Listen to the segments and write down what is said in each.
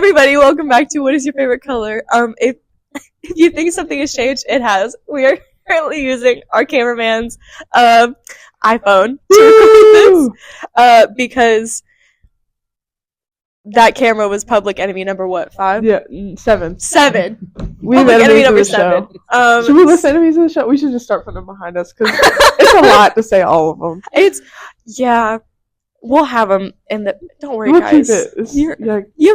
everybody, welcome back to What is Your Favorite Color? If you think something has changed, it has. We are currently using our cameraman's iPhone to record this because that camera was public enemy number what? 5? Yeah, 7. 7. We have public enemy enemies number of the 7. show. Should we list enemies of the show? We should just start putting them behind us because it's a lot to say all of them. Yeah. We'll have them in the. Don't worry, We'll guys. You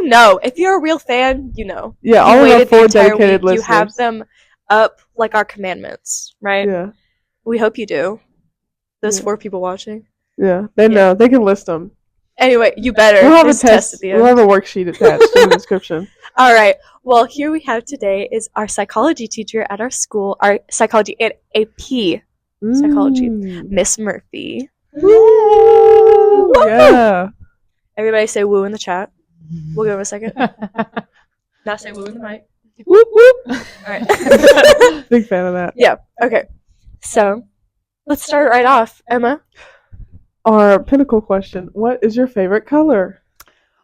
know, if you're a real fan, you know. Yeah, all of our 4 dedicated listeners. You have them up like our commandments, right? Yeah. We hope you do. Those 4 people watching. Yeah, they know. They can list them. Anyway, you better. We'll have a test at the end. We'll have a worksheet attached in the description. All right. Well, here we have today is our psychology teacher at our school, our psychology and AP psychology, Miss Murphy. Woo! Yeah. Everybody say woo in the chat. We'll give him a second. Now say woo in the mic. Whoop, whoop. All right. Big fan of that. Yeah. Okay. So, let's start right off. Emma? Our pinnacle question. What is your favorite color?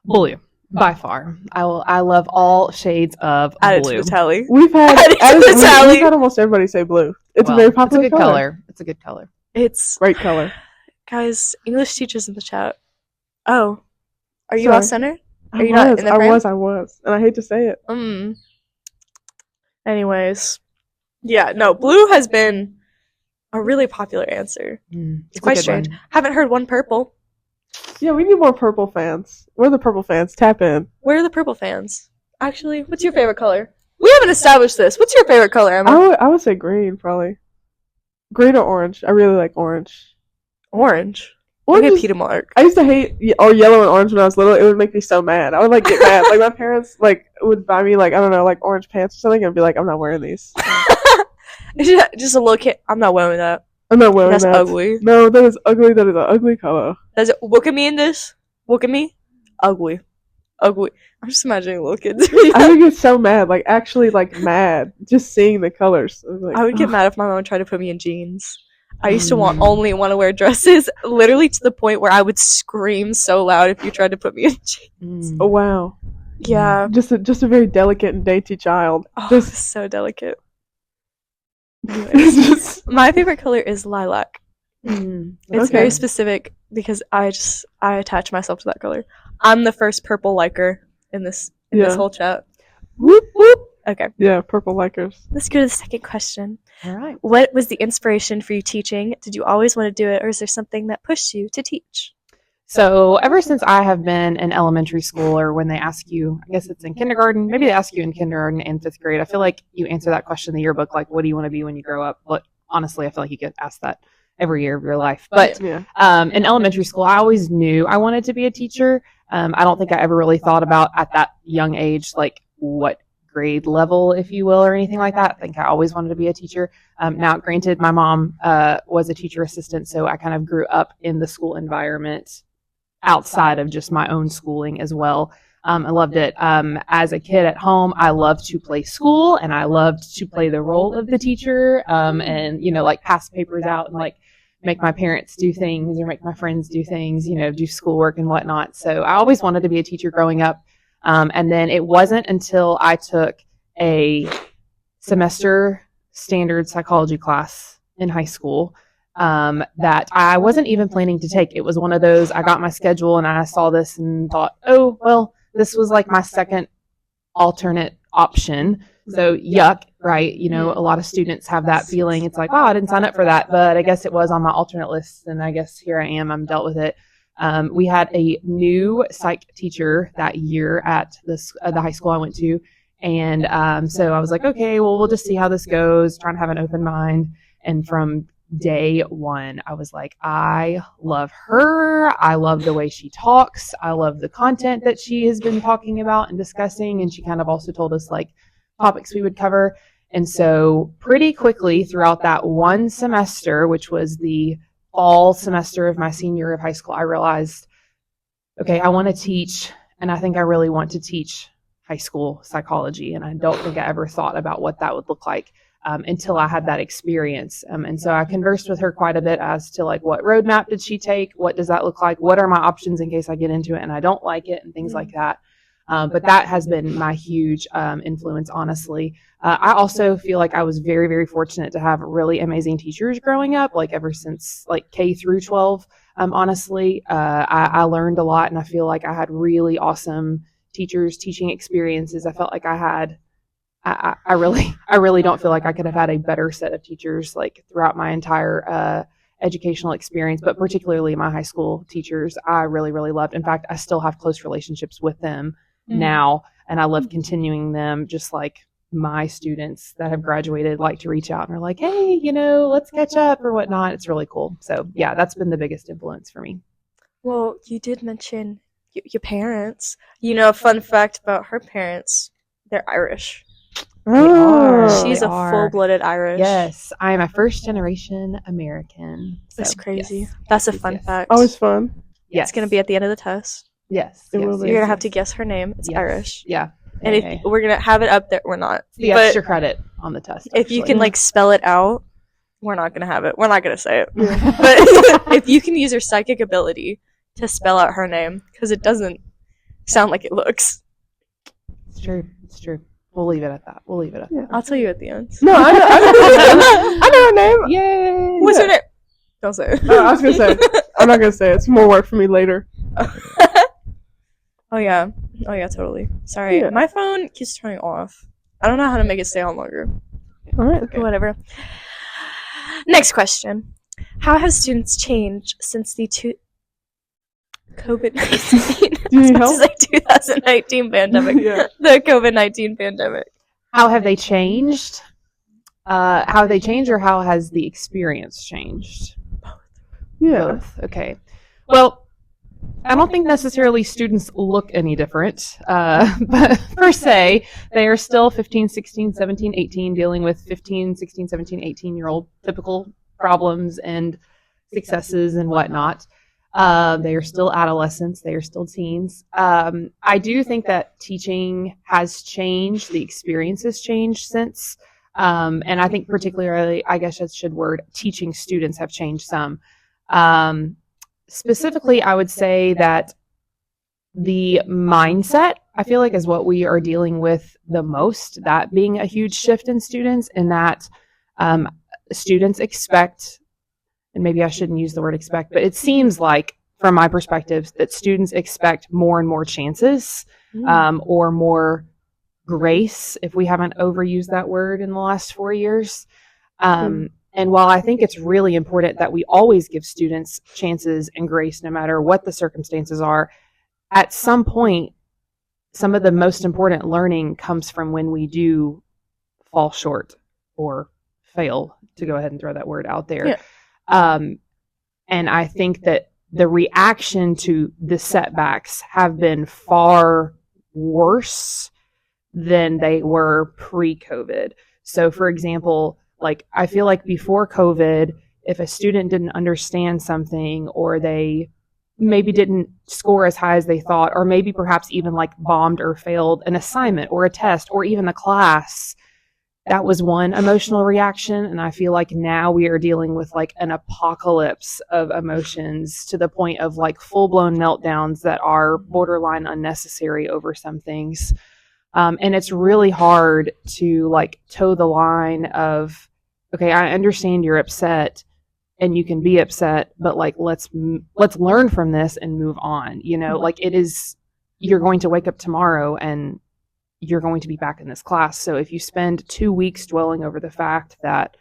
Blue. By far. I love all shades of Add blue. it to the tally. We've had almost everybody say blue. It's a very popular It's a good color. It's a good color. It's great color. Guys, English teachers in the chat. Oh. Are you off center? Are you not in the I was. And I hate to say it. Anyways. Yeah, no, blue has been a really popular answer. It's quite strange. Haven't heard one purple. Yeah, we need more purple fans. Where are the purple fans? Tap in. Where are the purple fans? Actually, what's your favorite color? We haven't established this. What's your favorite color, Emma? I would say green, probably. Green or orange. I really like orange. Orange? Orange is, Peter Mark. I used to hate yellow and orange when I was little. It would make me so mad. I would get mad. My parents would buy me I don't know, orange pants or something and be like, I'm not wearing these. Just a little kid. I'm not wearing that. I'm not wearing that. That's ugly. No, that is ugly. That is an ugly color. Look at me in this. Look at me. Ugly. Ugly. I'm just imagining little kids. I would get so mad. Actually mad. Just seeing the colors. I would get mad if my mom tried to put me in jeans. I used to only want to wear dresses, literally to the point where I would scream so loud if you tried to put me in jeans. Oh, wow. Yeah. Just a very delicate and dainty child. Oh, just so delicate. My favorite color is lilac. It's very specific because I attach myself to that color. I'm the first purple liker in this whole chat. Whoop whoop. Okay. Yeah, purple likers. Let's go to the second question. All right. What was the inspiration for you teaching? Did you always want to do it, or is there something that pushed you to teach? So ever since I have been in elementary school, or when they ask you, I guess it's in kindergarten, maybe they ask you in kindergarten and 5th grade, I feel like you answer that question in the yearbook, what do you want to be when you grow up? But honestly, I feel like you get asked that every year of your life. But in elementary school, I always knew I wanted to be a teacher. I don't think I ever really thought about at that young age, what grade level, if you will, or anything like that. I think I always wanted to be a teacher. Now, granted, my mom was a teacher assistant, so I kind of grew up in the school environment outside of just my own schooling as well. I loved it. As a kid at home, I loved to play school, and I loved to play the role of the teacher, and, pass papers out and, make my parents do things or make my friends do things, do schoolwork and whatnot. So I always wanted to be a teacher growing up. And then it wasn't until I took a semester standard psychology class in high school that I wasn't even planning to take. It was one of those, I got my schedule and I saw this and thought, oh, well, this was my second alternate option. So yuck, right? A lot of students have that feeling. It's I didn't sign up for that, but I guess it was on my alternate list, and I guess here I am. I'm dealt with it. We had a new psych teacher that year at the high school I went to, and so I was okay, well, we'll just see how this goes, trying to have an open mind. And from day one, I was I love her. I love the way she talks. I love the content that she has been talking about and discussing, and she kind of also told us topics we would cover. And so pretty quickly throughout that one semester, which was the fall semester of my senior year of high school, I realized, okay, I want to teach, and I think I really want to teach high school psychology. And I don't think I ever thought about what that would look like until I had that experience. And so I conversed with her quite a bit as to what roadmap did she take? What does that look like? What are my options in case I get into it and I don't like it, and things like that. But that has been my huge influence, honestly. I also feel like I was very, very fortunate to have really amazing teachers growing up, like ever since like K through 12. Honestly, I learned a lot, and I feel like I had really awesome teachers, teaching experiences. I felt like I really don't feel like I could have had a better set of teachers like throughout my entire educational experience, but particularly my high school teachers, I really, really loved. In fact, I still have close relationships with them now, and I love continuing them. Just like my students that have graduated like to reach out and are like, hey, let's catch up or whatnot. It's really cool. So yeah, that's been the biggest influence for me. Well, you did mention your parents. Fun fact about her parents, they're Irish. She's They a are. full-blooded Irish. Yes, I am a first-generation American. So, That's crazy. yes. That's a Yes, fun yes. fact. Always fun. Yes. It's going to be at the end of the test. Yes. It yes, will be. yes, You're going to have yes. to guess her name. It's Yes. Irish. Yeah. And Okay. if we're going to have it up there, we're not. the but extra credit on the test. if you actually. can spell it out, we're not going to have it. We're not going to say it. Yeah. But if you can use your psychic ability to spell out her name, because it doesn't sound like it looks. It's true. It's true. We'll leave it at that. Yeah. I'll tell you at the end. No, I know, I know her name. Yay! What's her name? Don't say it. I was gonna say. I'm not gonna say it. It's more work for me later. Oh yeah, totally. Sorry, Yeah. my phone keeps turning off. I don't know how to make it stay on longer. All right. Okay. Whatever. Next question: how have students changed since the COVID-19? Do you need I was help? about to say 2019 pandemic. Yeah. The COVID-19 pandemic. How have they changed? How have they changed, or how has the experience changed? Yeah. Both. Okay. Well, I don't think necessarily students look any different, but per se, they are still 15, 16, 17, 18, dealing with 15, 16, 17, 18-year-old typical problems and successes and whatnot. They are still adolescents. They are still teens. I do think that teaching has changed. The experience has changed since. And I think particularly, I guess I should word, teaching students have changed some. Specifically, I would say that the mindset, I feel like, is what we are dealing with the most, that being a huge shift in students, in that students expect, and maybe I shouldn't use the word expect, but it seems like, from my perspective, that students expect more and more chances or more grace, if we haven't overused that word in the last 4 years. And while I think it's really important that we always give students chances and grace, no matter what the circumstances are, at some point, some of the most important learning comes from when we do fall short or fail, to go ahead and throw that word out there. Yeah. And I think that the reaction to the setbacks have been far worse than they were pre-COVID. So, for example, I feel like before COVID, if a student didn't understand something, or they maybe didn't score as high as they thought, or maybe perhaps even bombed or failed an assignment or a test or even a class, that was one emotional reaction. And I feel like now we are dealing with an apocalypse of emotions, to the point of full-blown meltdowns that are borderline unnecessary over some things. And it's really hard to toe the line of, okay, I understand you're upset and you can be upset, but let's learn from this and move on. It is, you're going to wake up tomorrow and you're going to be back in this class. So if you spend 2 weeks dwelling over the fact that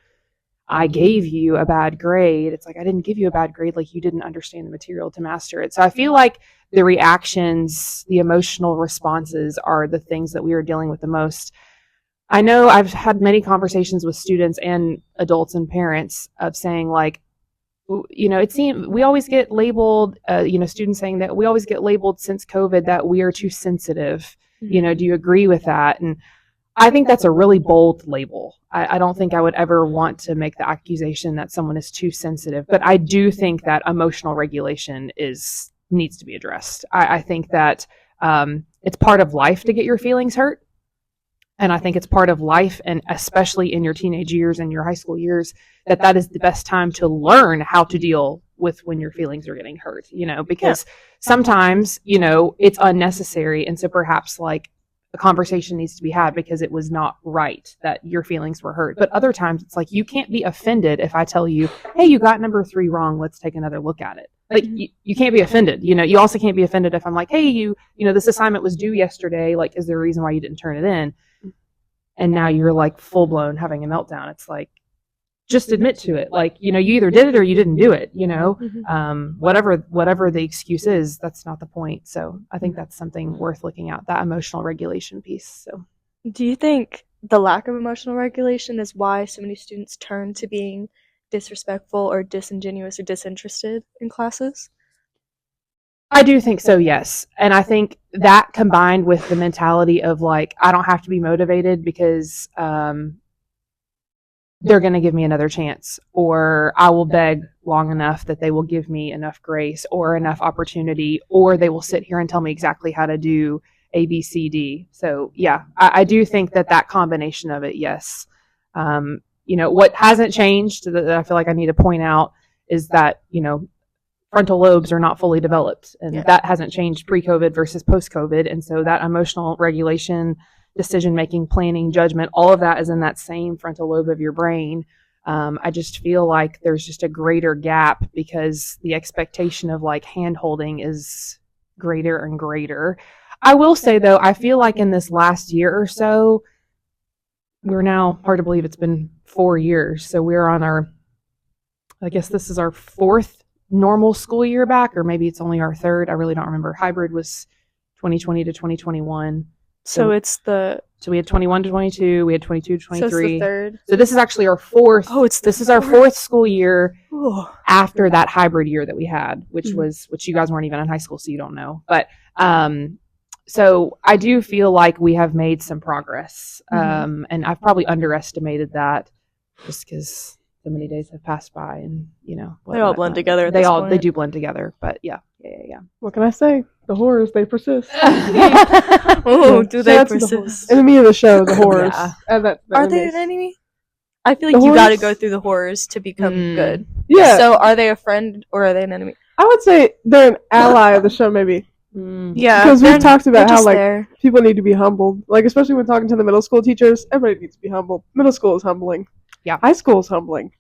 I gave you a bad grade, it's I didn't give you a bad grade, you didn't understand the material to master it. So I feel like the reactions, the emotional responses are the things that we are dealing with the most. I know I've had many conversations with students and adults and parents of saying it seems we always get labeled, students saying that we always get labeled since COVID that we are too sensitive. Do you agree with that? And I think that's a really bold label. I don't think I would ever want to make the accusation that someone is too sensitive, but I do think that emotional regulation needs to be addressed. I think that it's part of life to get your feelings hurt. And I think it's part of life, and especially in your teenage years and your high school years, that is the best time to learn how to deal with when your feelings are getting hurt, because sometimes, it's unnecessary. And so perhaps like a conversation needs to be had because it was not right that your feelings were hurt. But other times it's like, you can't be offended if I tell you, hey, you got number 3 wrong. Let's take another look at it. Like you can't be offended. You also can't be offended if I'm like, hey, this assignment was due yesterday. Like, is there a reason why you didn't turn it in? And now you're like full blown having a meltdown. It's like, just admit to it. Like, you either did it or you didn't do it, whatever the excuse is, that's not the point. So I think that's something worth looking at, that emotional regulation piece. So do you think the lack of emotional regulation is why so many students turn to being disrespectful or disingenuous or disinterested in classes? I do think so, yes. And I think that combined with the mentality of like, I don't have to be motivated because they're going to give me another chance, or I will beg long enough that they will give me enough grace or enough opportunity, or they will sit here and tell me exactly how to do A, B, C, D. So yeah, I do think that combination of it, yes. What hasn't changed that I feel like I need to point out is that, frontal lobes are not fully developed, and that hasn't changed pre-COVID versus post-COVID. And so that emotional regulation, decision-making, planning, judgment, all of that is in that same frontal lobe of your brain. I just feel like there's just a greater gap because the expectation of like hand-holding is greater and greater. I will say though, I feel like in this last year or so, we're now, hard to believe it's been 4 years. So we're on I guess this is our 4th normal school year back, or maybe it's only our 3rd. I really don't remember. Hybrid was 2020 to 2021. So we had 21 to 22, we had 22 to 23. So it's the 3rd. So this is actually our 4th. Oh, this is our 4th school year Ooh. after that hybrid year that we had, which you guys weren't even in high school, so you don't know. But so I do feel like we have made some progress. And I've probably underestimated that just because so many days have passed by, and they all blend together. They do blend together. But yeah. What can I say? The horrors, they persist. Oh, do they persist? Enemy of the show, the horrors. Yeah. Are they an enemy? I feel like you got to go through the horrors to become good. Yeah. So are they a friend or are they an enemy? I would say they're an ally of the show, maybe. Yeah, because we've talked about how like there. People need to be humbled, like especially when talking to the middle school teachers. Everybody needs to be humbled. Middle school is humbling. Yeah. High school is humbling.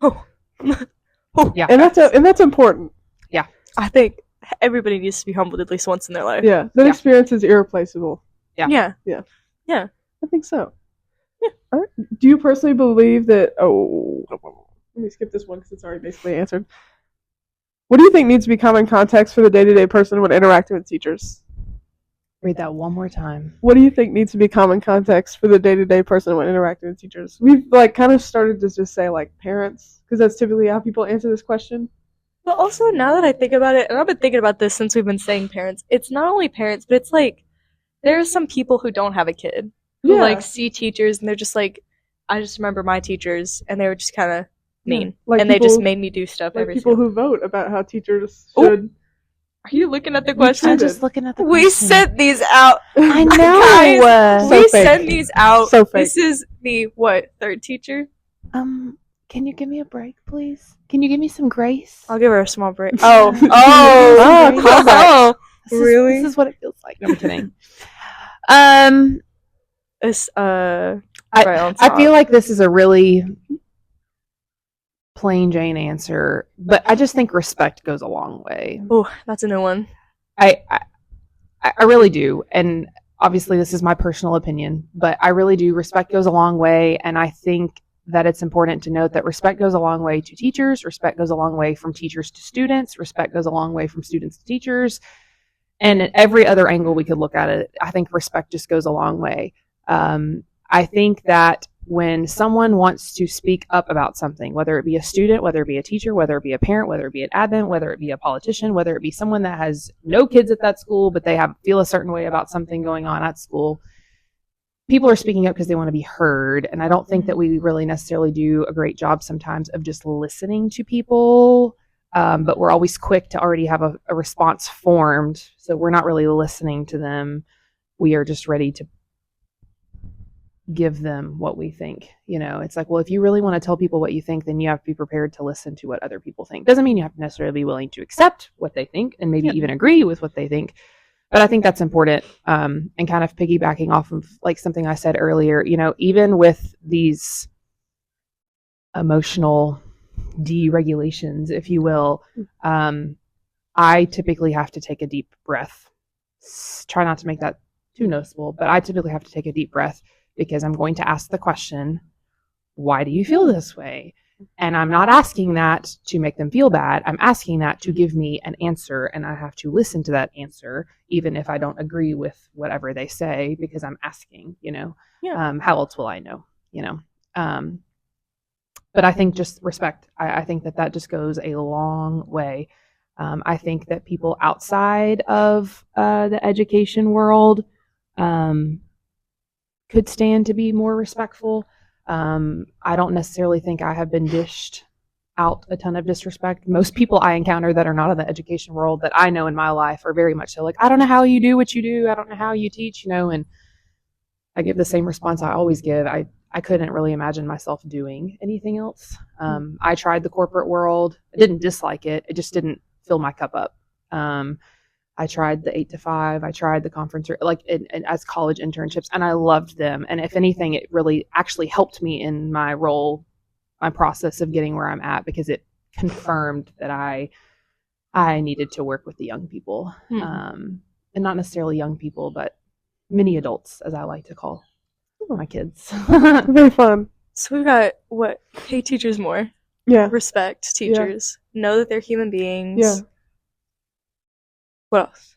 Oh. Yeah. And that's important. Yeah. I think everybody needs to be humbled at least once in their life. Yeah. That experience is irreplaceable. Yeah. I think so. Yeah. All right. Do you personally believe that? Oh, let me skip this one because it's already basically answered. What do you think needs to be common context for the day-to-day person when interacting with teachers? Read that one more time. What do you think needs to be common context for the day-to-day person when interacting with teachers? We've like kind of started to just say like parents, because that's typically how people answer this question. But also now that I think about it, and I've been thinking about this since we've been saying parents, it's not only parents, but it's like there's some people who don't have a kid who like see teachers and they're just like, I just remember my teachers and they were just kind of mean, and they just made me do stuff. Like people who vote about how teachers should. Ooh. Are you looking at the question? I'm just looking at the We question. sent these out. I know. Guys, So we fake. send these out. So fake. This is the third teacher? Can you give me a break, please? Can you give me some grace? I'll give her a small break. Really? This is what it feels like. No, I'm kidding. It's right on top. I feel like this is a really plain Jane answer, but I just think respect goes a long way. Oh, that's a new one. I really do, and obviously this is my personal opinion, but I really do. Respect goes a long way, and I think that it's important to note that respect goes a long way to teachers, respect goes a long way from teachers to students, respect goes a long way from students to teachers, and at every other angle we could look at it, I think respect just goes a long way. I think that when someone wants to speak up about something, whether it be a student, whether it be a teacher, whether it be a parent, whether it be an admin, whether it be a politician, whether it be someone that has no kids at that school, but they feel a certain way about something going on at school, people are speaking up because they want to be heard. And I don't think that we really necessarily do a great job sometimes of just listening to people, but we're always quick to already have a response formed. So we're not really listening to them. We are just ready to give them what we think. It's like, well, if you really want to tell people what you think, then you have to be prepared to listen to what other people think. Doesn't mean you have to necessarily be willing to accept what they think and maybe even agree with what they think. But I think that's important. And kind of piggybacking off of like something I said earlier, even with these emotional deregulations, if you will, I typically have to take a deep breath. Try not to make that too noticeable, but I typically have to take a deep breath because I'm going to ask the question, why do you feel this way? And I'm not asking that to make them feel bad. I'm asking that to give me an answer, and I have to listen to that answer, even if I don't agree with whatever they say, because I'm asking, how else will I know, but I think just respect. I think that just goes a long way. I think that people outside of the education world could stand to be more respectful. I don't necessarily think I have been dished out a ton of disrespect. Most people I encounter that are not in the education world that I know in my life are very much so like, I don't know how you do what you do. I don't know how you teach, and I give the same response I always give. I couldn't really imagine myself doing anything else. I tried the corporate world. I didn't dislike it. It just didn't fill my cup up. I tried the 8 to 5. I tried the conference, and as college internships, and I loved them. And if anything, it really actually helped me in my role, my process of getting where I'm at, because it confirmed that I needed to work with the young people, and not necessarily young people, but mini adults, as I like to call my kids. Very fun. So we've got pay teachers more. Yeah. Respect teachers. Know that they're human beings. Yeah. What else?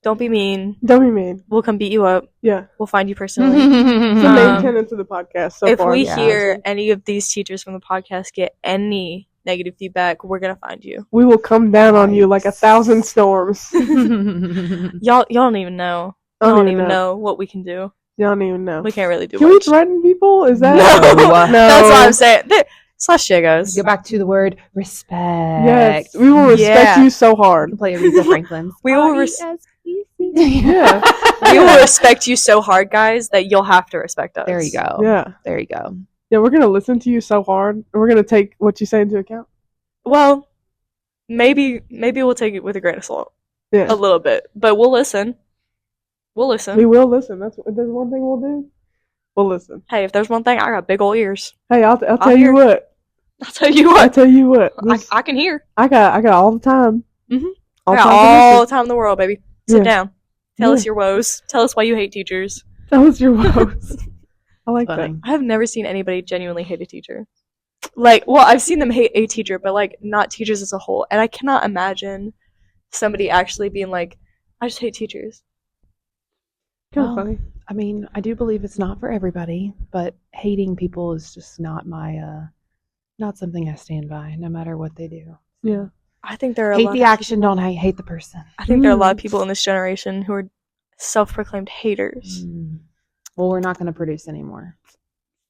Don't be mean. Don't be mean. We'll come beat you up. Yeah. We'll find you personally. It's the main tenets of the podcast so if far. we hear any of these teachers from the podcast get any negative feedback, we're gonna find you. We will come down on you like 1,000 storms. Y'all don't even know. Y'all don't even know what we can do. Y'all don't even know. We can't really do Can much. we threaten people? Is that No. That's what I'm saying. Slash shit, guys. Go back to the word respect. Yes, we will respect you so hard. Play Aretha Franklin. We will Yeah. we will respect you so hard, guys, that you'll have to respect us. There you go. Yeah. There you go. Yeah, we're gonna listen to you so hard, and we're gonna take what you say into account. Well, maybe we'll take it with a grain of salt. Yeah. A little bit, but we'll listen. We'll listen. We will listen. If there's one thing we'll do, we'll listen. Hey, if there's one thing, I got big old ears. Hey, I'll tell you what. I'll tell you what. I'll tell you what. I can hear. I got all the time. Mm-hmm. All I got all the time in the world, baby. Sit down. Tell us your woes. Tell us why you hate teachers. Tell us your woes. I like that. I have never seen anybody genuinely hate a teacher. I've seen them hate a teacher, but not teachers as a whole. And I cannot imagine somebody actually being like, I just hate teachers. Kind of funny. I mean, I do believe it's not for everybody, but hating people is just not not something I stand by, no matter what they do. Yeah. I think there are hate the action, don't hate the person. I think there are a lot of people in this generation who are self-proclaimed haters. Well, we're not going to produce anymore.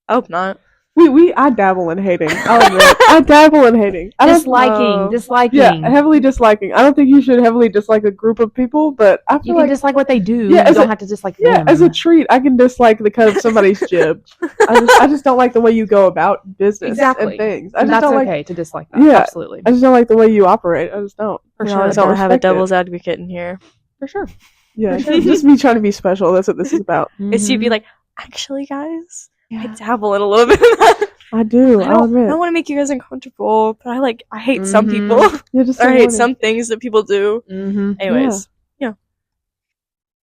I hope not. I dabble in hating. I'll admit. I dabble in hating. Disliking. Yeah, heavily disliking. I don't think you should heavily dislike a group of people, but I feel you can dislike what they do. Yeah, you don't have to dislike them. Yeah, as a treat, I can dislike the cut of somebody's jib. I just don't like the way you go about business and things. That's okay to dislike that. Yeah, absolutely. I just don't like the way you operate. I just don't. For sure. I don't have a devil's advocate in here. For sure. Yeah, just me trying to be special. That's what this is about. It's you be like, actually, guys, I dabble in a little bit of that. I do. I'll admit. I don't want to make you guys uncomfortable, but I hate some people. Yeah, just I hate some things that people do. Anyways, yeah.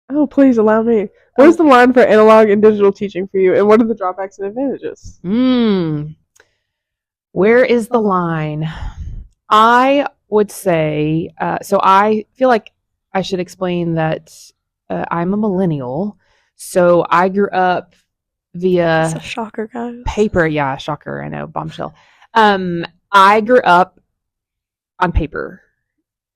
Oh, please allow me. Where's the line for analog and digital teaching for you, and what are the drawbacks and advantages? Where is the line? I would say, so I feel like I should explain that I'm a millennial, so I grew up via That's a shocker, guys. paper. Yeah, shocker. I know, bombshell. I grew up on paper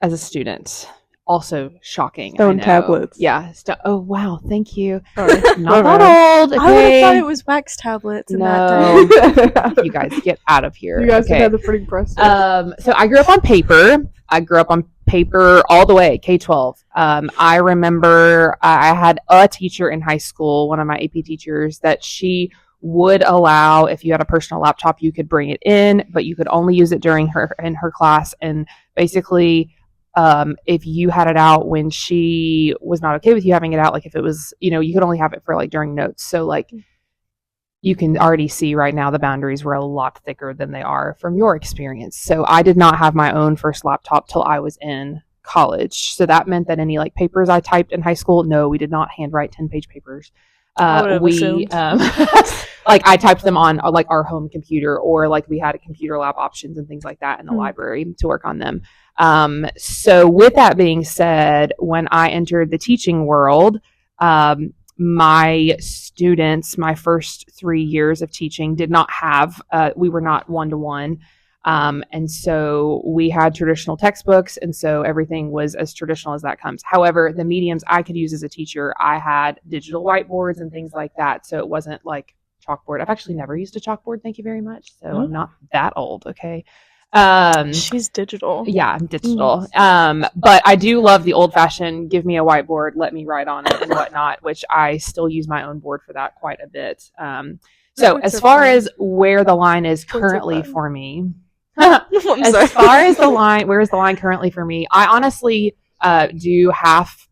as a student. Also shocking. Stone I know. tablets. Yeah. Oh, wow. Thank you. Sorry. Not My that old. Okay. I would have thought it was wax tablets in that No. bad. You guys get out of here. You guys okay. have had the printing press. So I grew up on paper. All the way, K-12. I remember I had a teacher in high school, one of my AP teachers, that she would allow, if you had a personal laptop, you could bring it in, but you could only use it during her class. And basically, if you had it out when she was not okay with you having it out, like if it was, you could only have it for like during notes. So like you can already see right now the boundaries were a lot thicker than they are from your experience. So I did not have my own first laptop till I was in college. So that meant that any like papers I typed in high school, no, we did not handwrite 10-page papers. Like I typed them on like our home computer, or like we had a computer lab options and things like that in the library to work on them. So with that being said, when I entered the teaching world, my students, my first 3 years of teaching did not have, we were not one-to-one. And so we had traditional textbooks, and so everything was as traditional as that comes. However, the mediums I could use as a teacher, I had digital whiteboards and things like that. So it wasn't like chalkboard. I've actually never used a chalkboard. Thank you very much. So I'm not that old. Okay. She's digital. Yeah, I'm digital. But I do love the old fashioned, give me a whiteboard, let me write on it and whatnot, which I still use my own board for that quite a bit. So as far as where the line is currently for me, as far as the line, where is the line currently for me? I honestly do half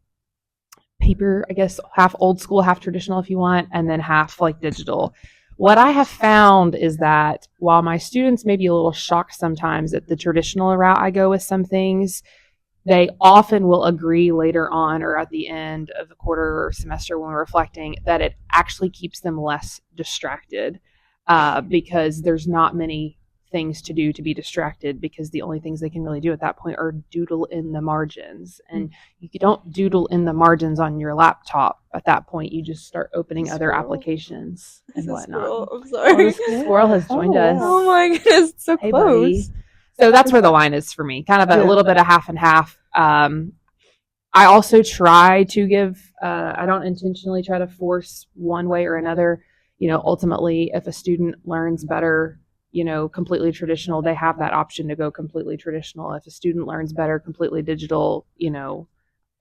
paper, I guess, half old school, half traditional if you want, and then half like digital. What I have found is that while my students may be a little shocked sometimes at the traditional route I go with some things, they often will agree later on or at the end of the quarter or semester when we're reflecting that it actually keeps them less distracted because there's not many things to do to be distracted, because the only things they can really do at that point are doodle in the margins, and you don't doodle in the margins on your laptop at that point. You just start opening other applications and whatnot. I'm sorry. Squirrel has joined us. Oh my goodness, it's so Hey, close. buddy. So that's where the line is for me, kind of a little bit of half and half. I also try to give, I don't intentionally try to force one way or another. Ultimately, if a student learns better, completely traditional, they have that option to go completely traditional. If a student learns better completely digital,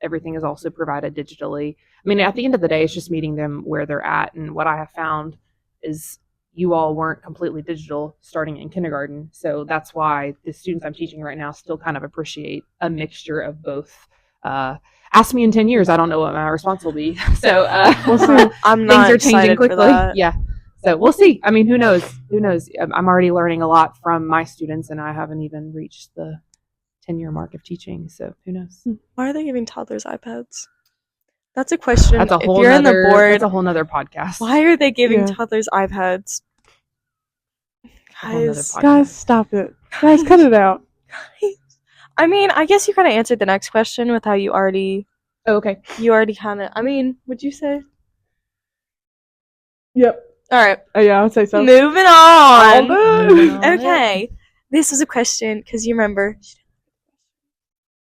everything is also provided digitally. I mean, at the end of the day, it's just meeting them where they're at. And what I have found is you all weren't completely digital starting in kindergarten. So that's why the students I'm teaching right now still kind of appreciate a mixture of both. Ask me in 10 years, I don't know what my response will be. So we'll see. I'm not things are changing quickly. For that. Yeah. So we'll see. I mean, who knows? I'm already learning a lot from my students, and I haven't even reached the 10-year mark of teaching. So who knows? Why are they giving toddlers iPads? That's a question. That's a whole if you're in the board, that's a whole nother podcast. Why are they giving toddlers iPads? Guys, stop it. Guys, cut it out. I mean, I guess you kind of answered the next question with how you already... Oh, okay. You already kind of... I mean, would you say? Yep. All right. Yeah, I would say so. Moving on. Moving on. Okay. This was a question, because you remember...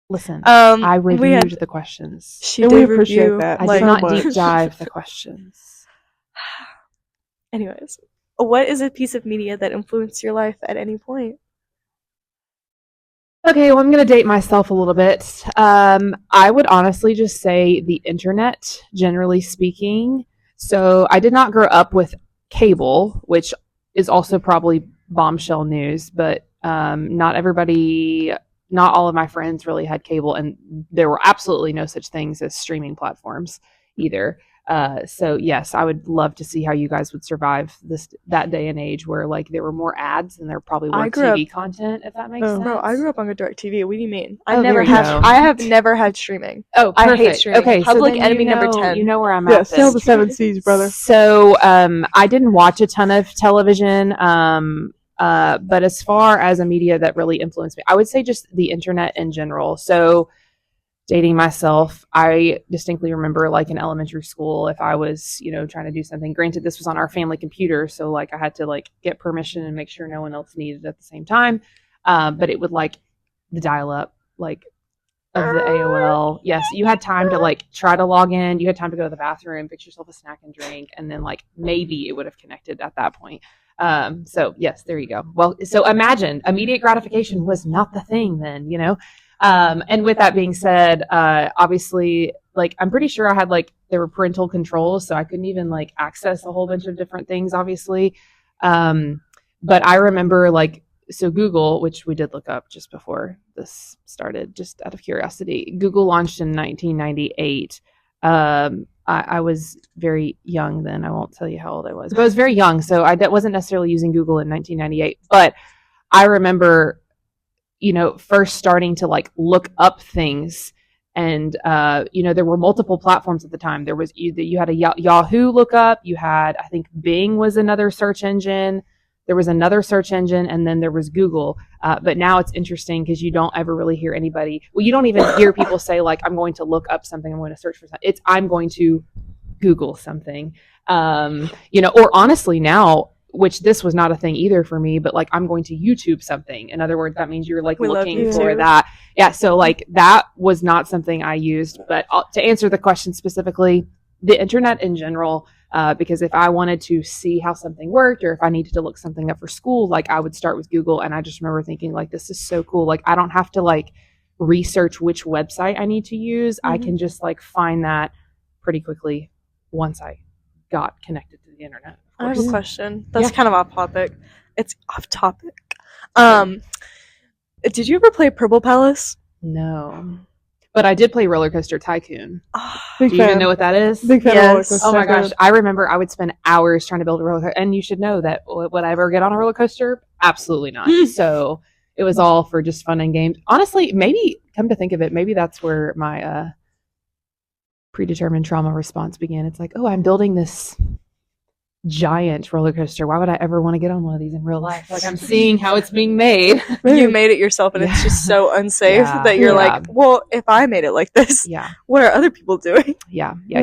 Listen, I reviewed the questions. She did review that. I did not deep dive the questions. Anyways, what is a piece of media that influenced your life at any point? Okay, well, I'm going to date myself a little bit. I would honestly just say the internet, generally speaking. So I did not grow up with cable, which is also probably bombshell news, but not all of my friends really had cable, and there were absolutely no such things as streaming platforms either. So yes, I would love to see how you guys would survive that day and age where like there were more ads and there probably were TV content, if that makes sense. Bro, I grew up on a DirecTV. What do you mean? I have never had streaming. Oh, perfect. I hate streaming. Okay, Public so enemy number 10. You know where I'm at. Yeah, still the 7 C's, brother. So I didn't watch a ton of television. But as far as a media that really influenced me, I would say just the internet in general. So dating myself, I distinctly remember like in elementary school, if I was, trying to do something, granted this was on our family computer. So like I had to like get permission and make sure no one else needed it at the same time. But it would like the dial up, like of the AOL. Yes, you had time to like try to log in. You had time to go to the bathroom, fix yourself a snack and drink, and then like maybe it would have connected at that point. So yes, there you go. Well, so imagine immediate gratification was not the thing then, you know? And with that being said, obviously, like I'm pretty sure I had like there were parental controls, so I couldn't even like access a whole bunch of different things, obviously. But I remember like so Google, which we did look up just before this started, just out of curiosity. Google launched in 1998. I was very young then. I won't tell you how old I was, but I was very young, so I wasn't necessarily using Google in 1998. But I remember, you know, first starting to like look up things, and you know, there were multiple platforms at the time. There was you had a Yahoo lookup, you had, I think Bing was another search engine. There was another search engine, and then there was Google. But now it's interesting because you don't ever really hear anybody. Well, you don't even hear people say like, "I'm going to look up something. I'm going to search for something." It's I'm going to Google something. You know, or honestly now, which this was not a thing either for me, but like I'm going to YouTube something. In other words, that means you're like looking for that. Yeah. So like that was not something I used. But to answer the question specifically, the internet in general. Because if I wanted to see how something worked, or if I needed to look something up for school, like I would start with Google. And I just remember thinking like, this is so cool. Like I don't have to like research which website I need to use. I can just like find that pretty quickly once I got connected to the internet. I have a question. That's Yeah. kind of off topic. It's off topic. Did you ever play Purple Palace? No. But I did play Roller Coaster Tycoon. Big Do you fan. even know what that is? Big fan Yes. of roller coaster. Oh my gosh. I remember I would spend hours trying to build a roller coaster. And you should know that would I ever get on a roller coaster? Absolutely not. So it was all for just fun and games. Honestly, maybe, come to think of it, maybe that's where my predetermined trauma response began. It's like, oh, I'm building this giant roller coaster. Why would I ever want to get on one of these in real life? Like I'm seeing how it's being made. You made it yourself, and it's just so unsafe Yeah. that you're Yeah. like, well, if I made it like this, Yeah. what are other people doing? Yeah. You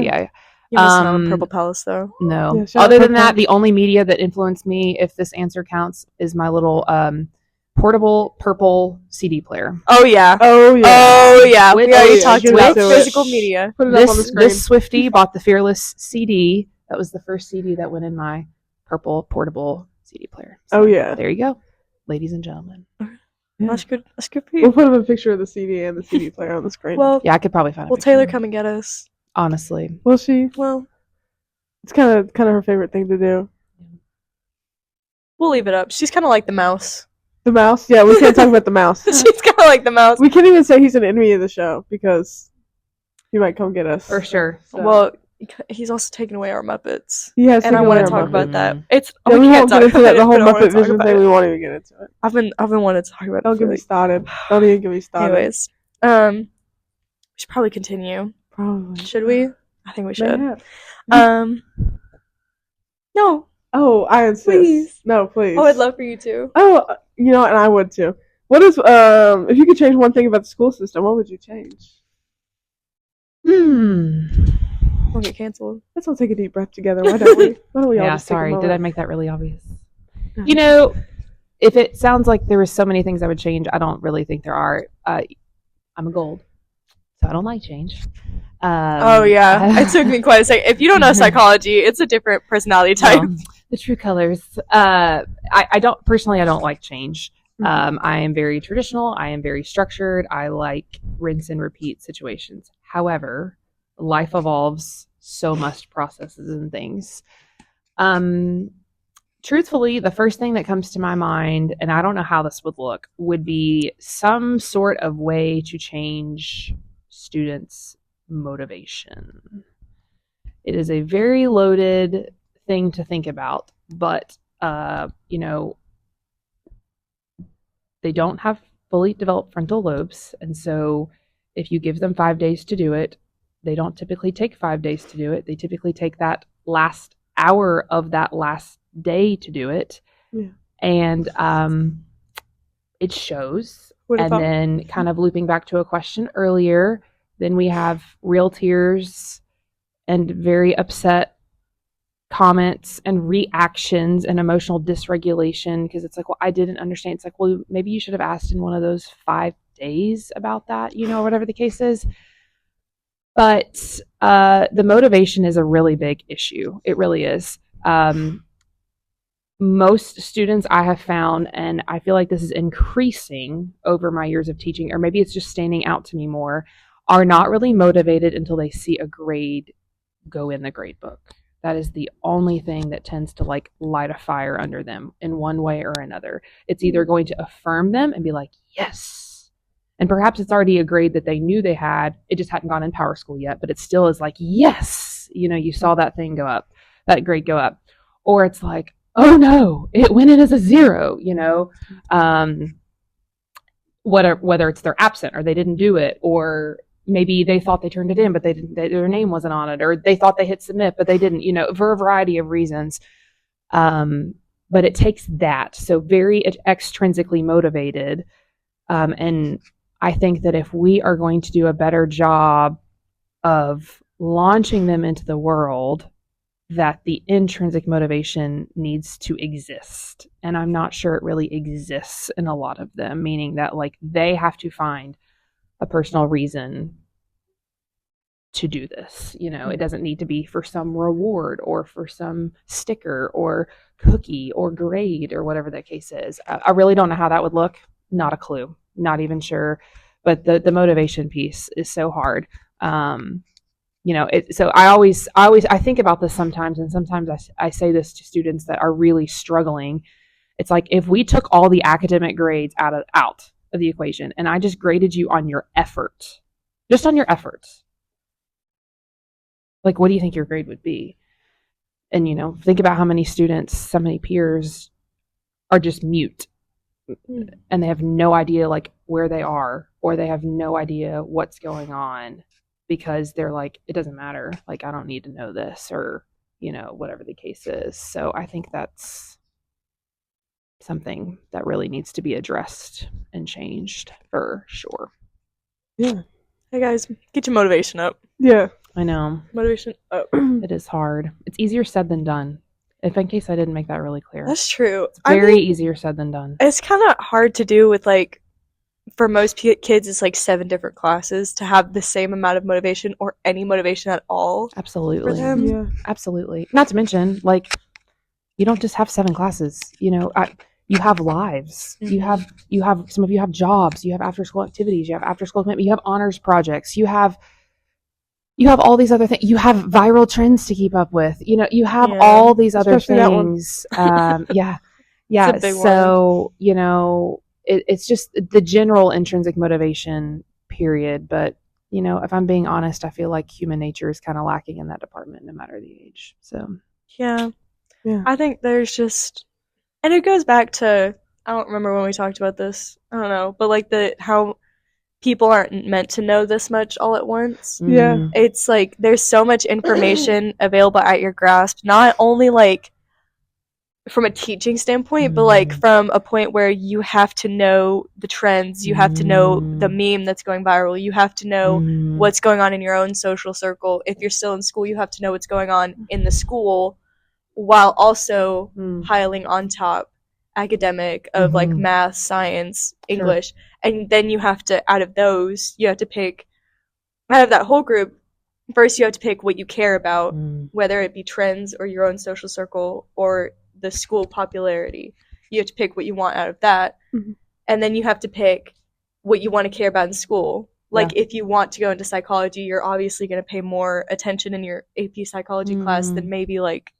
must know Purple Palace, though. No. Yeah, shout out Other than Purple. that, the only media that influenced me, if this answer counts, is my little portable purple CD player. Oh yeah. Oh yeah. Oh yeah. Which- We already yeah, talked get about into it. physical media. Put it up on the screen. This Swiftie bought the Fearless CD. That was the first CD that went in my purple portable CD player. So Oh yeah. there you go, ladies and gentlemen. That's good. That's good for We'll you. put up a picture of the CD and the CD player on the screen. Well, Yeah, I could probably find. will Taylor come and get us? Honestly, will she? Well, It's kind of her favorite thing to do. we'll leave it up. She's kind of like the mouse. The mouse? Yeah, we can't talk about the mouse. She's kind of like the mouse. We can't even say he's an enemy of the show because he might come get us. for sure. So. Well, he's also taken away our Muppets, he has and I taken want away to our talk Muppet. about that. Mm. It's Yeah, we can't won't talk get into about that. it, The whole but I wanna Muppet talk Vision about thing. it. We won't even get into it. I've been wanting to talk about it. Don't get me started. Don't even get me started. Anyways, we should probably continue. Probably. Should we? I think we should. Mayhap. No. Oh, I insist. Please. No, please. Oh, I'd love for you to. Oh, you know, and I would too. What is if you could change one thing about the school system, what would you change? We'll get canceled. Let's all take a deep breath together. Why don't we? Why don't we all Yeah, just take a sorry. Did I moment? make that really obvious? No. You know, if it sounds like there was so many things I would change, I don't really think there are. I'm a gold, so I don't like change. Oh yeah, it took me quite a second. If you don't know psychology, it's a different personality type. No, the true colors. I don't personally. I don't like change. I am very traditional. I am very structured. I like rinse and repeat situations. However, life evolves. So must processes and things. Truthfully, the first thing that comes to my mind, and I don't know how this would look, would be some sort of way to change students' motivation. It is a very loaded thing to think about, but you know, they don't have fully developed frontal lobes, and so if you give them 5 days to do it, they don't typically take 5 days to do it. They typically take that last hour of that last day to do it. Yeah. And it shows. What And about- then kind of looping back to a question earlier, then we have real tears and very upset comments and reactions and emotional dysregulation because it's like, well, I didn't understand. It's like, well, maybe you should have asked in one of those 5 days about that, or whatever the case is. But the motivation is a really big issue. It really is. Most students I have found, and I feel like this is increasing over my years of teaching, or maybe it's just standing out to me more, are not really motivated until they see a grade go in the grade book. That is the only thing that tends to like light a fire under them in one way or another. It's either going to affirm them and be like, yes. And perhaps it's already a grade that they knew they had. It just hadn't gone in power school yet, but it still is like, yes, you saw that thing go up, that grade go up. Or it's like, oh no, it went in as a 0, whether it's they're absent or they didn't do it, or maybe they thought they turned it in, but they didn't, their name wasn't on it, or they thought they hit submit, but they didn't, for a variety of reasons. But it takes that. So very extrinsically motivated. And I think that if we are going to do a better job of launching them into the world, that the intrinsic motivation needs to exist. And I'm not sure it really exists in a lot of them, meaning that like they have to find a personal reason to do this. It doesn't need to be for some reward or for some sticker or cookie or grade or whatever that case is. I really don't know how that would look. Not a clue. Not even sure. But the motivation piece is so hard. So I think about this sometimes, and sometimes I say this to students that are really struggling. It's like if we took all the academic grades out of the equation and I just graded you on your effort, just on your efforts, like what do you think your grade would be? And think about how many students, so many peers are just mute and they have no idea like where they are, or they have no idea what's going on, because they're like, it doesn't matter. Like, I don't need to know this, or, whatever the case is. So I think that's something that really needs to be addressed and changed for sure. Yeah. Hey guys, get your motivation up. Yeah. I know. Motivation up. It is hard. It's easier said than done. If in case I didn't make that really clear. That's true. It's very easier said than done. It's kind of hard to do with like, for most kids, it's like 7 different classes to have the same amount of motivation or any motivation at all. Absolutely. For them. Yeah. Absolutely. Not to mention, like, you don't just have 7 classes. You have lives. Mm-hmm. You have some of you have jobs. You have after school activities. You have after school commitment. You have honors projects. You have all these other things. You have viral trends to keep up with. You have all these other things. Yeah. It's a big So it's just the general intrinsic motivation, period. But, if I'm being honest, I feel like human nature is kind of lacking in that department, no matter the age. So, yeah. I think there's just, and it goes back to, I don't remember when we talked about this. I don't know, but like how people aren't meant to know this much all at once. Yeah. It's like there's so much information available at your grasp, not only like from a teaching standpoint, but like from a point where you have to know the trends, you have to know the meme that's going viral, you have to know what's going on in your own social circle. If you're still in school, you have to know what's going on in the school, while also piling on top academic of like math, science, English. And then you have to, out of that whole group, first you have to pick what you care about, whether it be trends or your own social circle or the school popularity. You have to pick what you want out of that. And then you have to pick what you want to care about in school. Like if you want to go into psychology, you're obviously going to pay more attention in your AP psychology class than maybe like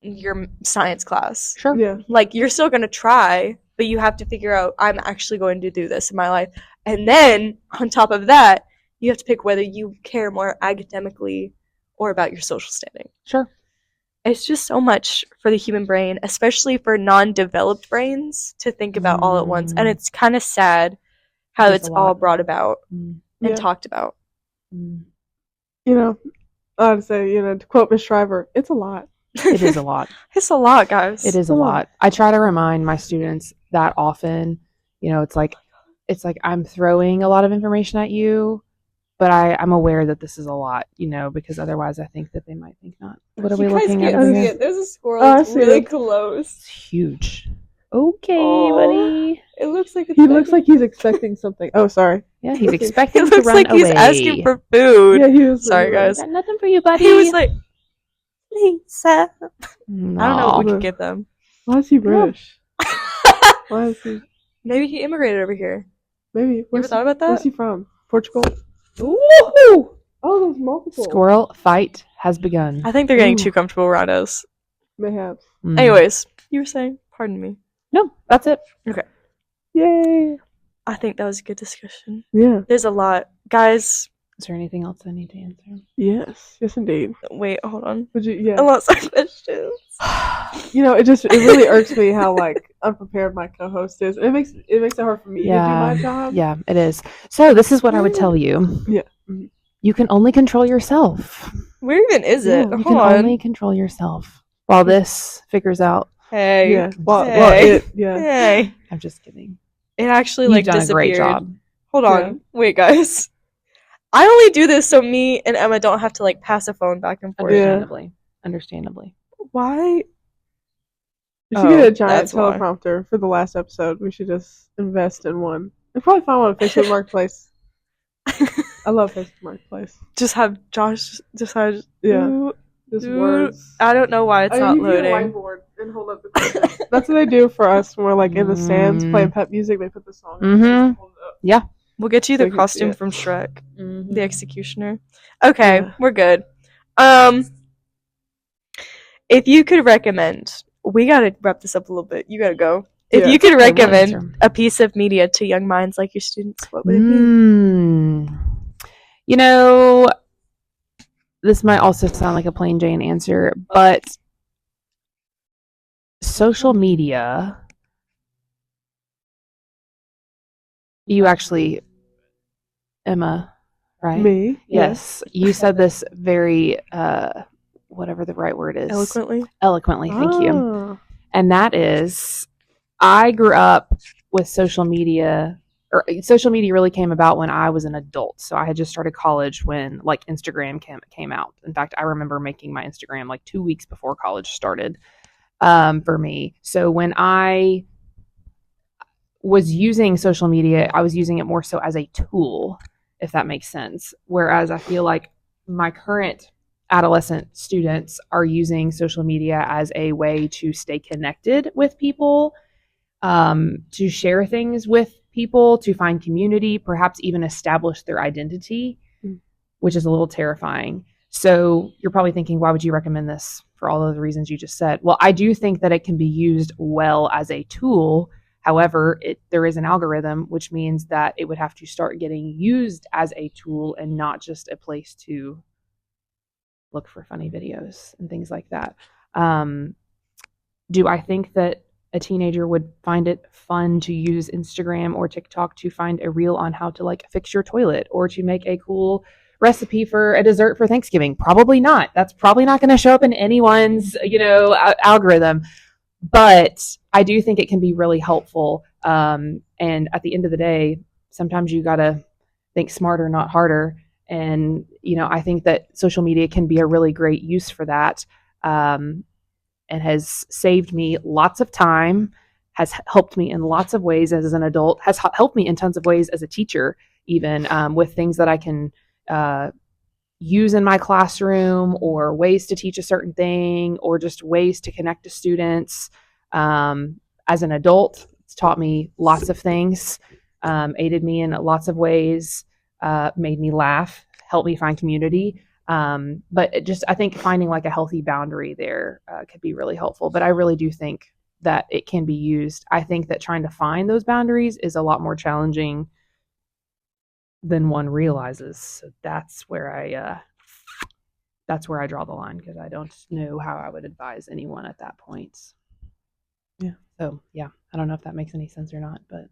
your science class. Sure. Yeah. Like you're still going to try, but you have to figure out, I'm actually going to do this in my life. And then on top of that, you have to pick whether you care more academically or about your social standing. Sure. It's just so much for the human brain, especially for non-developed brains, to think about all at once. And it's kind of sad how it's all brought about and talked about. I'd say, to quote Miss Shriver, it's a lot. It is a lot. It's a lot, guys. It is a lot. I try to remind my students that often, it's like I'm throwing a lot of information at you, but I'm aware that this is a lot, because otherwise I think that they might think not. What are we looking at? There's a squirrel. It's really close. It's huge. Okay, buddy. It looks like He looks like he's expecting something. Oh, sorry. Yeah, he's It expecting to looks run like away. he's asking for food. Yeah, he was. Sorry, guys. Got nothing for you, buddy. He was like, Lisa. no. I don't know what we could give them. Why is he British? Why is he? Maybe he immigrated over here. Maybe. You ever thought about that? Where's he from? Portugal? Ooh. Oh, there's multiple. Squirrel fight has begun. I think they're getting Ooh. too comfortable around us. Mayhaps. Mm. Anyways, you were saying, pardon me. No, that's it. Yay. I think that was a good discussion. Yeah. There's a lot. Guys, Is there anything else I need to answer? Yes. Yes, indeed. wait, hold on. Would you? Yeah. I lost my questions. You know, it really irks me how like unprepared my co-host is. It makes it hard for me to do my job. Yeah, it is. So this is what I would tell you. Yeah. You can only control yourself. Where even is it? You Hold can on. only control yourself while this figures out. Hey. Yeah. Well, Hey. yeah. Hey. I'm just kidding. It actually You've like done a disappeared. great job. Hold on. Yeah. Wait, guys. I only do this so me and Emma don't have to like pass a phone back and forth. Yeah. Understandably. Why? We should get a giant that's why. teleprompter for the last episode. We should just invest in one. We'll probably find one on Facebook Marketplace. I love Facebook Marketplace. Just have Josh decide. Yeah. Just words. I don't know why it's not you get a loading. whiteboard and hold up the picture. That's what they do for us when we're like in the stands playing pep music. They put the song in and hold it up. We'll get you So the you can see costume it. from Shrek, Mm-hmm. the executioner. Okay, Yeah. we're good. If you could recommend, we gotta wrap this up a little bit. You gotta go. If Yeah. you could Okay, one recommend answer. a piece of media to young minds like your students, what would it be? You know, this might also sound like a plain Jane answer, but social media. You actually, Emma, right? Me? Yes, you said this very, whatever the right word is, Eloquently. Thank you. Ah. And that is, I grew up with social media, or social media really came about when I was an adult. So I had just started college when like Instagram came out. In fact, I remember making my Instagram like 2 weeks before college started for me. So when I was using social media, I was using it more so as a tool, if that makes sense. Whereas I feel like my current adolescent students are using social media as a way to stay connected with people, to share things with people, to find community, perhaps even establish their identity, which is a little terrifying. So you're probably thinking, why would you recommend this for all of the reasons you just said? Well, I do think that it can be used well as a tool. However, there is an algorithm, which means that it would have to start getting used as a tool and not just a place to look for funny videos and things like that. Do I think that a teenager would find it fun to use Instagram or TikTok to find a reel on how to like fix your toilet or to make a cool recipe for a dessert for Thanksgiving? Probably not. That's probably not going to show up in anyone's, algorithm. But I do think it can be really helpful. And at the end of the day, sometimes you got to think smarter, not harder. And, I think that social media can be a really great use for that. And has saved me lots of time, has helped me in lots of ways as an adult, has helped me in tons of ways as a teacher, even with things that I can use in my classroom, or ways to teach a certain thing, or just ways to connect to students. As an adult, it's taught me lots of things, aided me in lots of ways, made me laugh, helped me find community. But I think finding like a healthy boundary there could be really helpful. But I really do think that it can be used. I think that trying to find those boundaries is a lot more challenging than one realizes. So that's where I draw the line, because I don't know how I would advise anyone at that point. Yeah. So yeah, I don't know if that makes any sense or not, but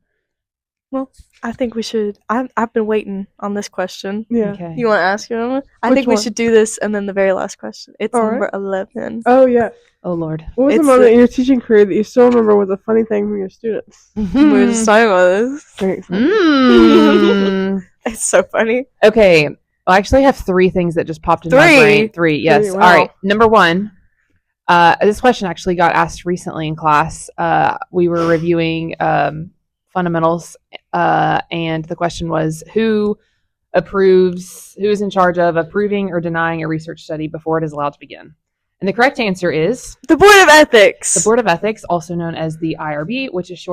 Well, I think we should. I've been waiting on this question. Yeah. okay. You want to ask it, Emma? I Which think we one? should do this, and then the very last question. It's All right. number 11. Oh, yeah. Oh Lord. What was It's the moment the- in your teaching career that you still remember was a funny thing from your students? We were just talking about this. Very exciting. Mm. It's so funny. Okay. Well, I actually have 3 things that just popped in my brain. 3, yes. Wow. All right. Number 1. This question actually got asked recently in class. We were reviewing fundamentals, and the question was who is in charge of approving or denying a research study before it is allowed to begin. And the correct answer is the Board of Ethics. The Board of Ethics, also known as the IRB, which is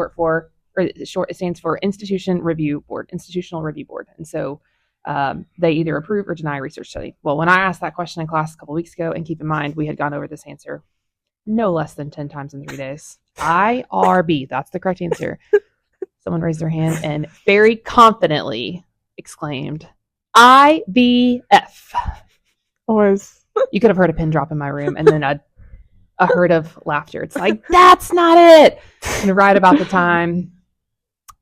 it stands for Institutional Review Board. And so they either approve or deny a research study. Well, when I asked that question in class a couple weeks ago, and keep in mind, we had gone over this answer no less than 10 times in 3 days. IRB, that's the correct answer. Someone raised their hand and very confidently exclaimed, IBF. Always. You could have heard a pin drop in my room and then a herd of laughter. It's like, that's not it. And right about the time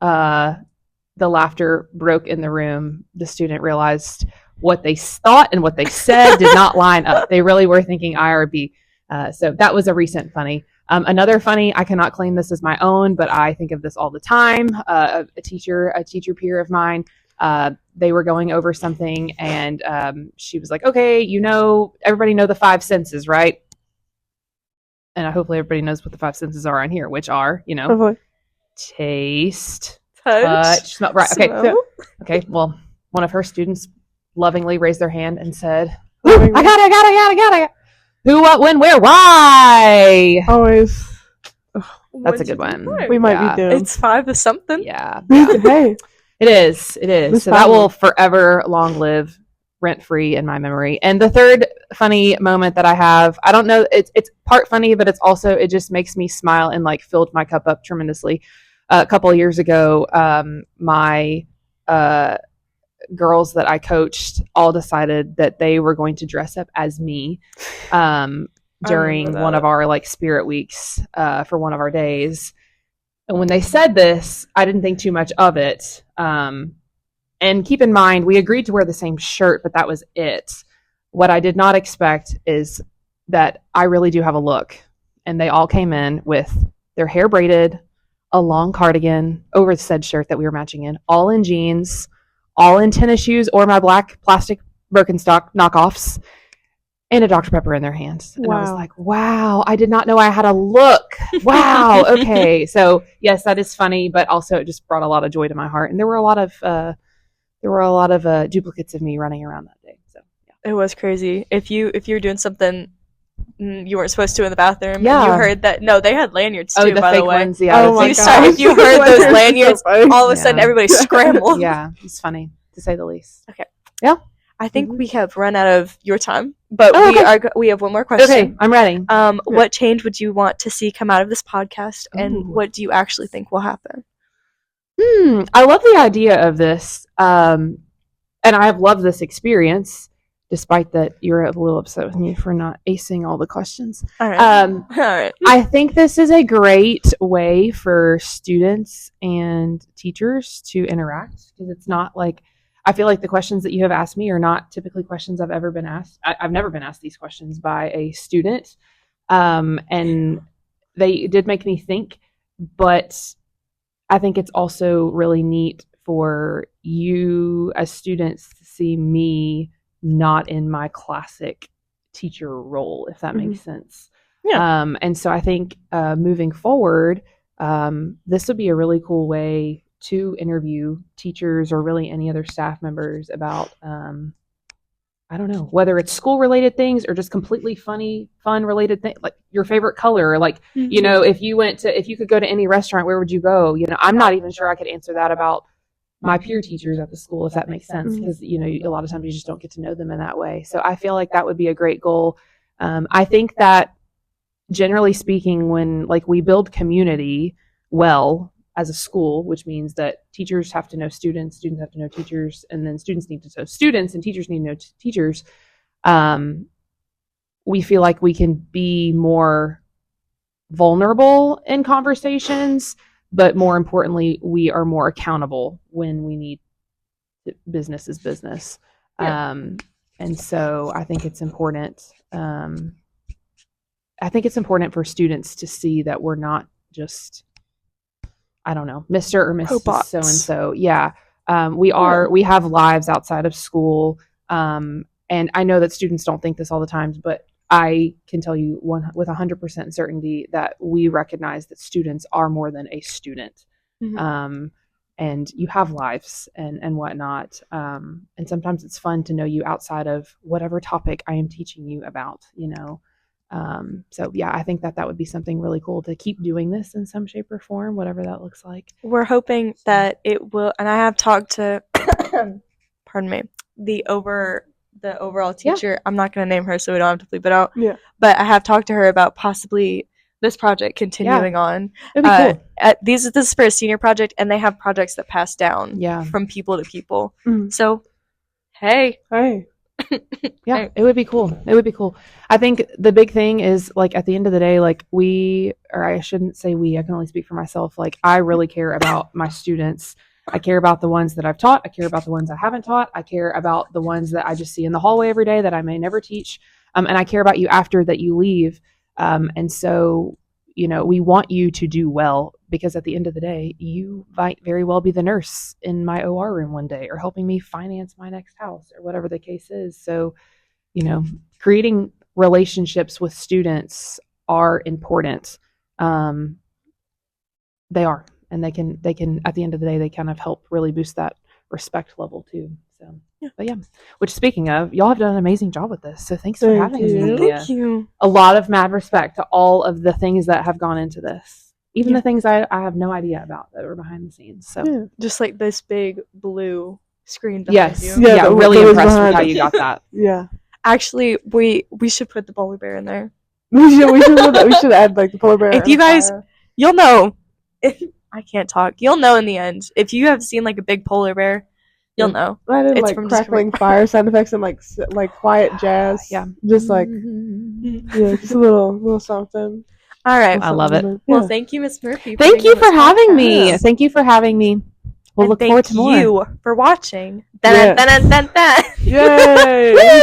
the laughter broke in the room, the student realized what they thought and what they said did not line up. They really were thinking IRB. So that was a recent funny. Another funny, I cannot claim this as my own, but I think of this all the time. A teacher peer of mine, they were going over something, and she was like, okay, everybody know the 5 senses, right? And hopefully everybody knows what the 5 senses are on here, which are, taste, touch, smell. Right, okay. Smell. Okay, well, one of her students lovingly raised their hand and said, I got it. Who, what, when, where, why? Always. That's a good one. We might be doomed. It's 5 of something. Yeah. Hey. It is. So that will forever long live rent-free in my memory. And the third funny moment that I have, I don't know, it's part funny, but it just makes me smile and like filled my cup up tremendously. A couple of years ago, my girls that I coached all decided that they were going to dress up as me during one of our like spirit weeks for one of our days. And when they said this, I didn't think too much of it. And keep in mind, we agreed to wear the same shirt, but that was it. What I did not expect is that I really do have a look. And they all came in with their hair braided, a long cardigan over the said shirt that we were matching in, all in jeans, all in tennis shoes or my black plastic Birkenstock knockoffs, and a Dr. Pepper in their hands. And I was like, wow, I did not know I had a look. Wow. Okay. So yes, that is funny, but also it just brought a lot of joy to my heart. And there were a lot of duplicates of me running around that day. So yeah. It was crazy. If you were doing something you weren't supposed to in the bathroom, Yeah. and you heard that. No, they had lanyards too, the by fake the way. ones. Yeah. Oh the my fake God. If you heard those lanyards, all of a sudden Yeah. everybody scrambled. Yeah. It's funny to say the least. I think we have run out of your time, but we have one more question. Okay. I'm ready. What change would you want to see come out of this podcast, and Ooh. what do you actually think will happen? I love the idea of this. And I have loved this experience, despite that you're a little upset with me for not acing all the questions. All right. All right. I think this is a great way for students and teachers to interact, because it's not like, I feel like the questions that you have asked me are not typically questions I've ever been asked. I've never been asked these questions by a student. And they did make me think, but I think it's also really neat for you as students to see me not in my classic teacher role, if that makes sense. Yeah. And so I think moving forward, this would be a really cool way to interview teachers or really any other staff members about, I don't know, whether it's school related things or just completely fun related things, like your favorite color, or like, if you could go to any restaurant, where would you go? I'm not even sure I could answer that about my peer teachers at the school, if that makes sense, because, a lot of times you just don't get to know them in that way. So I feel like that would be a great goal. I think that generally speaking, when like we build community well as a school, which means that teachers have to know students have to know teachers, and then students need to know students, and teachers need to know teachers. We feel like we can be more vulnerable in conversations, but more importantly, we are more accountable when we need business is business. Yeah. And so I think it's important. I think it's important for students to see that we're not just, I don't know, Mr. or Mrs. Robots. So-and-so. Yeah. We have lives outside of school. And I know that students don't think this all the time, but I can tell you with 100% certainty that we recognize that students are more than a student. Mhm. And you have lives and whatnot. And sometimes it's fun to know you outside of whatever topic I am teaching you about, you know. So yeah, I think that would be something really cool to keep doing this in some shape or form, whatever that looks like. We're hoping that it will, and I have talked to, pardon me, the overall teacher. I'm not going to name her so we don't have to bleep it out. Yeah. But I have talked to her about possibly this project continuing on. It'd be cool. This is for a senior project, and they have projects that pass down Yeah. from people to people. Mhm. So, hey. Yeah, it would be cool. It would be cool. I think the big thing is, like, at the end of the day, like, I shouldn't say we, I can only speak for myself. Like, I really care about my students. I care about the ones that I've taught. I care about the ones I haven't taught. I care about the ones that I just see in the hallway every day that I may never teach. And I care about you after that you leave. And so, you know, we want you to do well, because at the end of the day, you might very well be the nurse in my OR room one day, or helping me finance my next house, or whatever the case is. So, you know, creating relationships with students are important. They are, and they can, at the end of the day, they kind of help really boost that respect level too. So, but yeah, which, speaking of, y'all have done an amazing job with this. So thanks for having me. Thank you. A lot of mad respect to all of the things that have gone into this. Even the things I have no idea about that were behind the scenes. So just like this big blue screen behind you. Yeah, really impressed with how you got that. Yeah. Actually, we should put the polar bear in there. We should add like the polar bear. If you guys, you'll know. If I can't talk, you'll know in the end. If you have seen like a big polar bear, you'll know. I did It's like from crackling fire sound effects and like quiet jazz. Yeah. Just like just a little something. All right. I love it. Well, thank you, Miss Murphy. Thank you for having me. Podcast. Thank you for having me. We'll And look forward to more. Thank you for watching. Yeah. Dun, dun, dun, dun, dun. Yay!